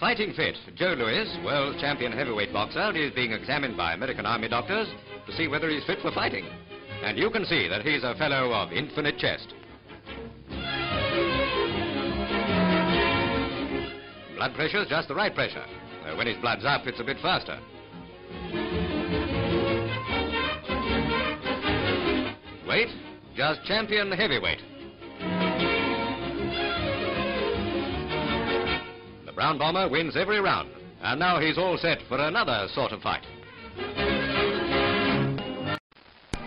Fighting fit, Joe Lewis, world champion heavyweight boxer, is being examined by American Army doctors to see whether he's fit for fighting. And you can see that he's a fellow of infinite chest. Blood pressure's just the right pressure. When his blood's up, it's a bit faster. Weight, just champion heavyweight. The Brown Bomber wins every round, and now he's all set for another sort of fight.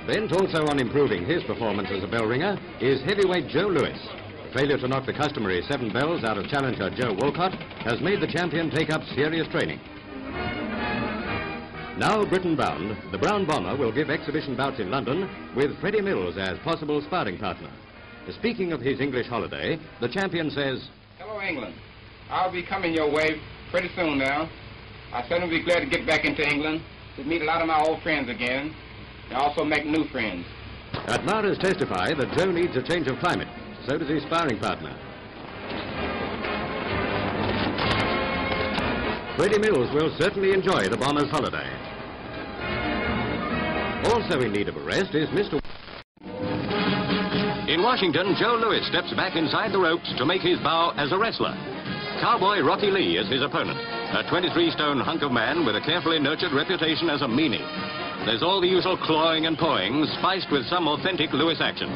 Bent also on improving his performance as a bell ringer is heavyweight Joe Lewis. Failure to knock the customary 7 bells out of challenger Joe Walcott has made the champion take up serious training. Now Britain-bound, the Brown Bomber will give exhibition bouts in London with Freddie Mills as possible sparring partner. Speaking of his English holiday, the champion says, "Hello, England. I'll be coming your way pretty soon now. I certainly be glad to get back into England, to meet a lot of my old friends again, and also make new friends." Admirers testify that Joe needs a change of climate. So does his sparring partner. Freddie Mills will certainly enjoy the Bomber's holiday. Also in need of a rest is Mr. In Washington, Joe Lewis steps back inside the ropes to make his bow as a wrestler. Cowboy Rocky Lee is his opponent, a 23-stone hunk of man with a carefully nurtured reputation as a meanie. There's all the usual clawing and pawing, spiced with some authentic Lewis action.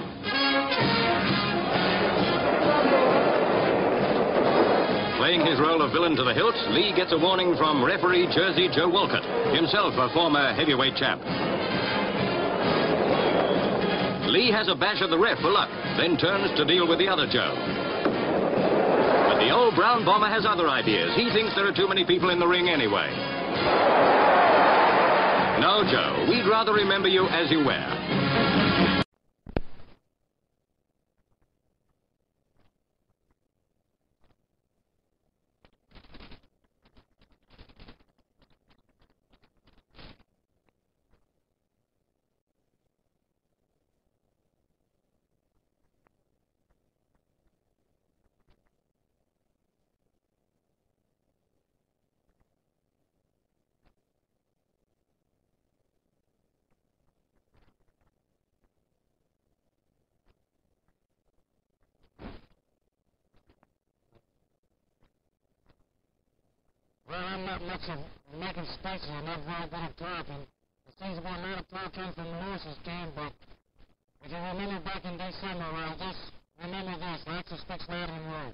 Playing his role of villain to the hilt, Lee gets a warning from referee Jersey Joe Walcott, himself a former heavyweight champ. Lee has a bash at the ref for luck, then turns to deal with the other Joe. But the old Brown Bomber has other ideas. He thinks there are too many people in the ring anyway. No, Joe, we'd rather remember you as you were. Well, I'm not much of making speeches. I'm not very good at talking. It seems to be a lot of talking from Lewis's game, but if you remember back in December, well, just remember this, lots of sticks louder than road.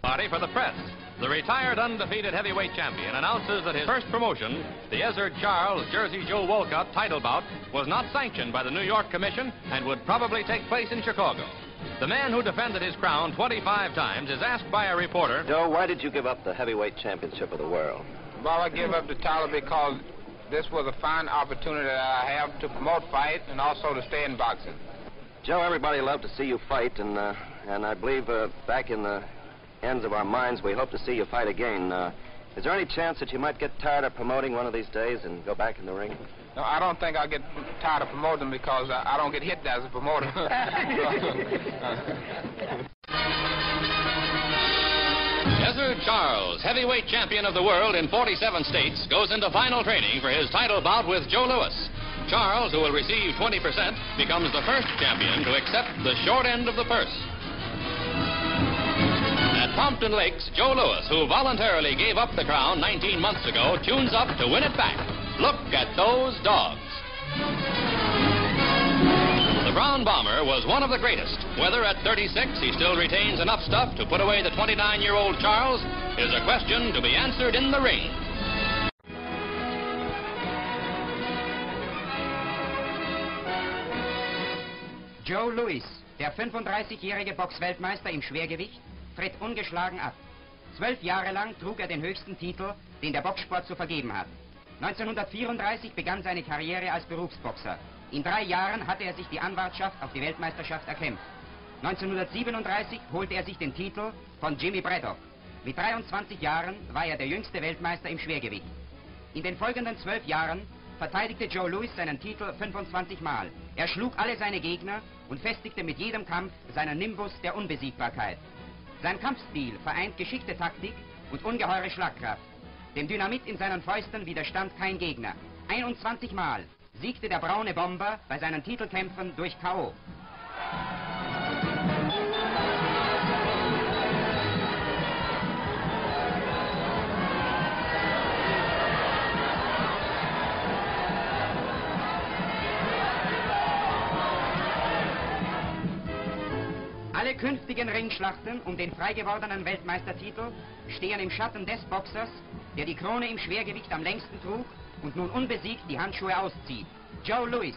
Party for the press. The retired undefeated heavyweight champion announces that his first promotion, the Ezzard Charles Jersey Joe Walcott title bout, was not sanctioned by the New York Commission and would probably take place in Chicago. The man who defended his crown 25 times is asked by a reporter, "Joe, why did you give up the heavyweight championship of the world?" Well, I gave up the title because this was a fine opportunity that I have to promote fight and also to stay in boxing. Joe, everybody loved to see you fight, and I believe back in the ends of our minds, we hope to see you fight again. Is there any chance that you might get tired of promoting one of these days and go back in the ring? No, I don't think I'll get tired of promoting because I don't get hit as a promoter. Ezzard Charles, heavyweight champion of the world in 47 states, goes into final training for his title bout with Joe Lewis. Charles, who will receive 20%, becomes the first champion to accept the short end of the purse. At Pompton Lakes, Joe Lewis, who voluntarily gave up the crown 19 months ago, tunes up to win it back. Look at those dogs. The Brown Bomber was one of the greatest. Whether at 36 he still retains enough stuff to put away the 29-year-old Charles is a question to be answered in the ring. Joe Lewis, der 35-jährige Boxweltmeister im Schwergewicht, tritt ungeschlagen ab. 12 Jahre lang trug er den höchsten Titel, den der Boxsport zu vergeben hat. 1934 begann seine Karriere als Berufsboxer. In 3 Jahren hatte er sich die Anwartschaft auf die Weltmeisterschaft erkämpft. 1937 holte er sich den Titel von Jimmy Braddock. Mit 23 Jahren war er der jüngste Weltmeister im Schwergewicht. In den folgenden 12 Jahren verteidigte Joe Lewis seinen Titel 25 Mal. Er schlug alle seine Gegner und festigte mit jedem Kampf seinen Nimbus der Unbesiegbarkeit. Sein Kampfstil vereint geschickte Taktik und ungeheure Schlagkraft. Dem Dynamit in seinen Fäusten widerstand kein Gegner. 21 Mal siegte der braune Bomber bei seinen Titelkämpfen durch K.O. Alle künftigen Ringschlachten um den frei gewordenen Weltmeistertitel stehen im Schatten des Boxers, der die Krone im Schwergewicht am längsten trug und nun unbesiegt die Handschuhe auszieht. Joe Louis.